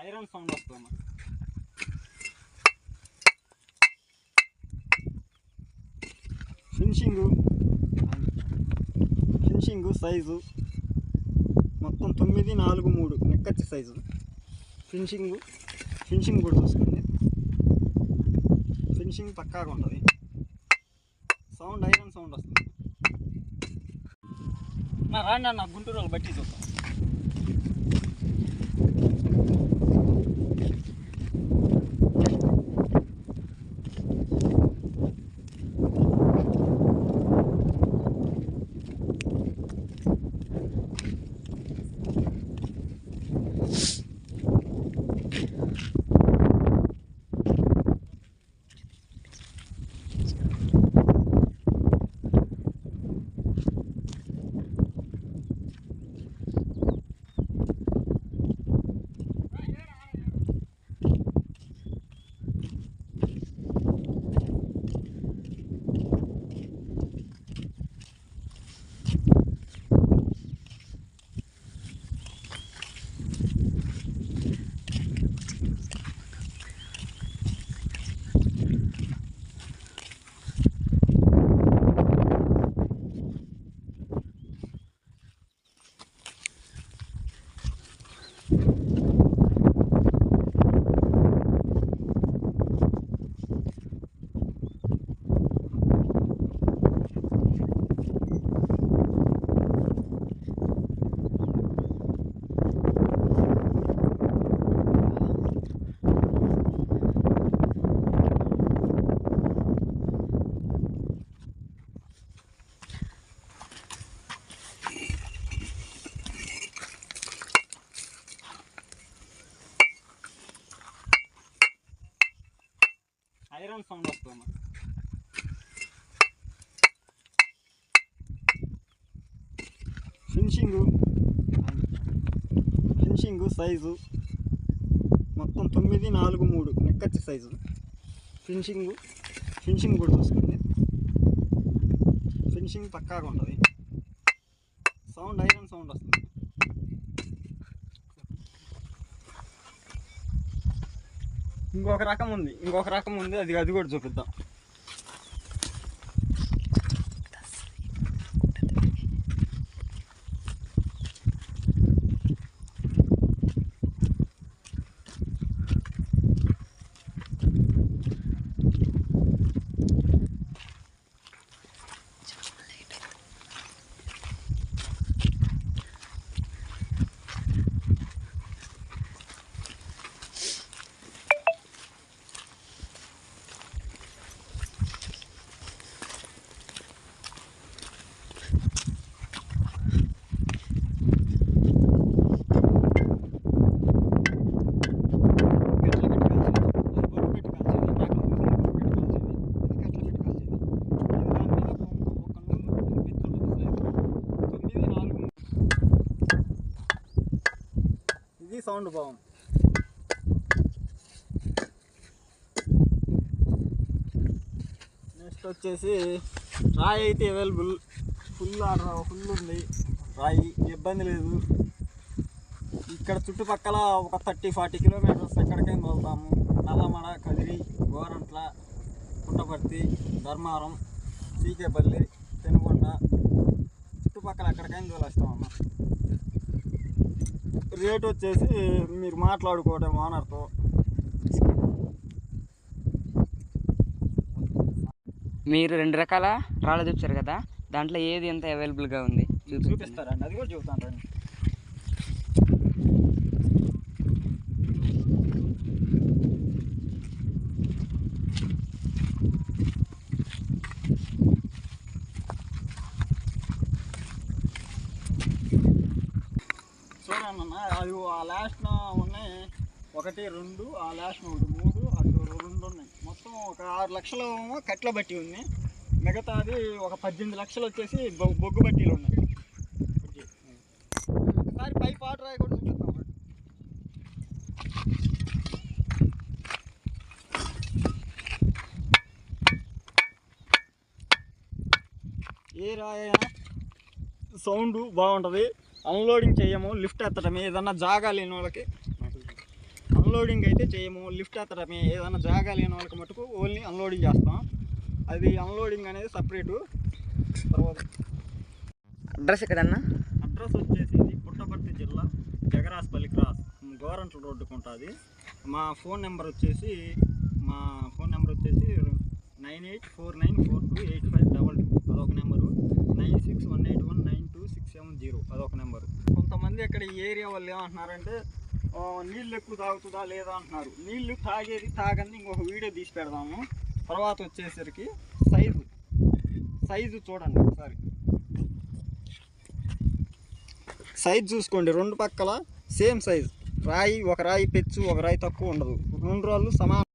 Iron sound వస్తుంది. Finishing size మొత్తం 943 నెక్కచ్చి size. Finishing కూడా చూసుకోండి, ఫినిషింగ్ పక్కాగా ఉంటుంది. సౌండ్ ఐరన్ సౌండ్ వస్తుంది. రాండి అన్న గుంటూరు వాళ్ళు బట్టి చూద్దాం. ఐరన్ సౌండ్ వస్తుంది. ఫినిషింగ్ సైజు మొత్తం 943 నెక్కచ్చి సైజు. ఫినిషింగ్ కూడా చూసుకోండి, ఫినిషింగ్ పక్కాగా ఉంటుంది. సౌండ్ ఐరన్ సౌండ్ వస్తుంది. ఇంకొక రకం ఉంది, అది కూడా చూపిద్దాం. ఇది సౌండ్ బాగుంది. నెక్స్ట్ వచ్చేసి రాయి అయితే అవైలబుల్, ఫుల్ ఉంది రాయి, ఇబ్బంది లేదు. ఇక్కడ చుట్టుపక్కల ఒక 30-40 కిలోమీటర్స్ ఎక్కడికైనా వెళ్తాము. నల్లమడ, కదిరి, గోరంట్ల, పుట్టపర్తి, ధర్మారం, సీకేపల్లి, పెనుగొండ చుట్టుపక్కల ఎక్కడికైనా తోలేస్తామమ్మా. రేట్ వచ్చేసి మీరు మాట్లాడుకోవడం ఓనర్తో. మీరు 2 రకాల రాళ్ళు చూపించారు కదా, దాంట్లో ఏది ఎంత అవైలబుల్గా ఉంది చూపిస్తారండి, అది కూడా చూపుతాను రండి. చూడండి, అది ఆ లాస్ట్న ఉన్నాయి 1, 2, ఆ లాస్ట్న 1, 3, అటు 2 ఉన్నాయి. మొత్తం ఒక 6 లక్షలు కట్ల బట్టి ఉంది. మిగతాది ఒక 18 లక్షలు వచ్చేసి బొగ్గు బట్టీలు ఉన్నాయి. ఒకసారి పై పాట రాయి కూడా చూపిస్తాం. ఏ రాయైనా సౌండ్ బాగుంటుంది. అన్లోడింగ్ చేయము, లిఫ్ట్ ఎత్తడమే. ఏదన్నా జాగా లేని వాళ్ళకి అన్లోడింగ్ అయితే చేయము, లిఫ్ట్ ఎత్తడమే. ఏదైనా జాగా లేని వాళ్ళకి మటుకు ఓన్లీ అన్లోడింగ్ చేస్తాం. అది అన్లోడింగ్ అనేది సపరేటు. తర్వాత అడ్రస్ ఎక్కడన్నా? అడ్రస్ వచ్చేసి ఇది పుట్టపర్తి జిల్లా, జగరాస్పల్లి క్రాస్, గోరంట్ల రోడ్డుకు ఉంటుంది. మా ఫోన్ నెంబర్ వచ్చేసి 9849428522 అదొక నెంబరు, 9618192670 అదొక నెంబరు. కొంతమంది ఇక్కడ ఈ ఏరియా వాళ్ళు ఏమంటున్నారంటే నీళ్ళు ఎక్కువ తాగుతుందా లేదా అంటున్నారు. నీళ్ళు తాగని ఇంకొక వీడియో తీసి పెడదాము. తర్వాత వచ్చేసరికి సైజు చూడండి ఒకసారి. సైజ్ చూసుకోండి, రెండు పక్కల సేమ్ సైజ్ రాయి, ఒక రాయి పెచ్చు, ఒక రాయి తక్కువ ఉండదు, రెండు రాళ్ళు సమానం.